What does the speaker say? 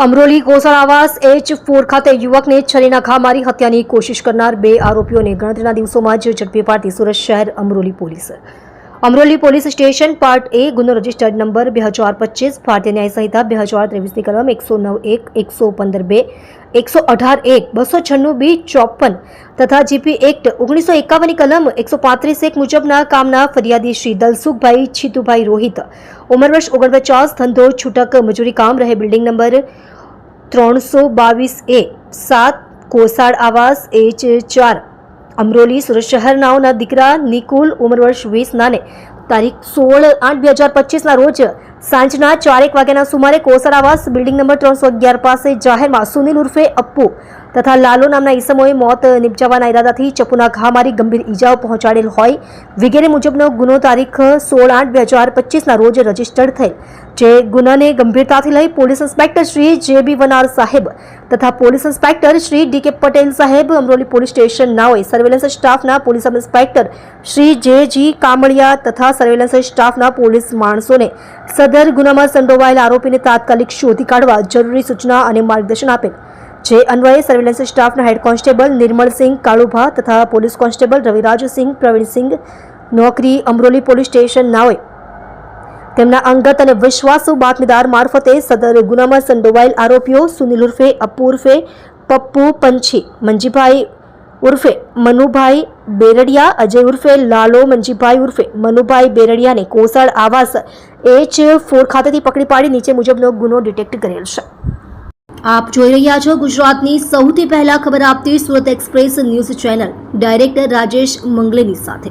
અમરોલી કોસળ આવાસ H4 ખાતે યુવકને છરીના ઘા મારી હત્યાની કોશિશ કરનાર બે આરોપીઓને ગણતરીના દિવસોમાં જ ઝડપી પાડતી સુરત શહેર Amroli police station part A ગુનો રજિસ્ટર્ડ નંબર 2025 ભારતીય ન્યાય સંહિતા 2023 ની કલમ 109(1), 115(2), 118(1), 296(b), 54 તથા જીપી એક્ટ 1951 ની કલમ 135(1) મુજબના કામના ફરિયાદી શ્રી દલસુખભાઈ છીતુભાઈ રોહિત, ઉંમર વર્ષ 49, ધંધો છૂટક મજૂરી કામ, રહે બિલ્ડિંગ નંબર 322A 7 કોસાડ આવાસ H4 અમરોલી સુરત શહેરનાઓના દીકરા નિકુલ, ઉંમર વર્ષ 20 નાને તારીખ 16/8/2025 ના રોજ સાંજના 4:01 વાગ્યાના સુમારે કોસાડ આવાસ બિલ્ડિંગ નંબર 311 પાસે જાહેરમાં સુનિલ ઉર્ફે અપ્પુ તથા લાલો નામના ઈસમોએ મોત નિપજાવવાના ઈરાદાથી ચપ્પુના ઘા મારી ગંભીર ઈજાઓ પહોંચાડેલ હોય વગેરે મુજબનો ગુનો તારીખ 16/8/2025 ના રોજ રજીસ્ટર્ડ થયેલ, જે ગુનાને ગંભીરતાથી લઈ પોલીસ ઇન્સ્પેક્ટર શ્રી JB વનાર સાહેબ તથા police inspector Shri DK Patel સાહેબ, અમરોલી પોલીસ સ્ટેશન નાઓએ સર્વેલન્સ સ્ટાફના police sub inspector Shri JG Kamaliya તથા સર્વેલન્સ સ્ટાફના પોલીસ માણસોને સદર ગુનામાં સંડોવાયેલ આરોપીને તાત્કાલિક શોધી કાઢવા જરૂરી સૂચના અને માર્ગદર્શન આપેલ, જે અન્વયે સર્વેલન્સ સ્ટાફના હેડ કોન્સ્ટેબલ નિર્મલસિંહ કાળુભા તથા પોલીસ કોન્સ્ટેબલ રવિરાજસિંહ પ્રવીણસિંહ નોકરી અમરોલી પોલીસ સ્ટેશન નાઓએ તેમના અંગત અને વિશ્વાસુ બાતમીદાર મારફતે સદર ગુનામાં સંડોવાયેલ આરોપીઓ સુનિલ ઉર્ફે અપ્પુ ઉર્ફે પપ્પુ પંછી, મંજીભાઈ ઉર્ફે મનુભાઈ બેરડિયા, અજય ઉર્ફે લાલો મંજીભાઈ ઉર્ફે મનુભાઈ બેરડિયાને કોસળ આવાસ H4 ખાતેથી પકડી પાડી નીચે મુજબનો ગુનો ડિટેક્ટ કરેલ છે। આપ જોઈ રહ્યા છો ગુજરાતની સૌથી પહેલા ખબર આપતી Surat express news channel director Rajesh Mangleni સાથે।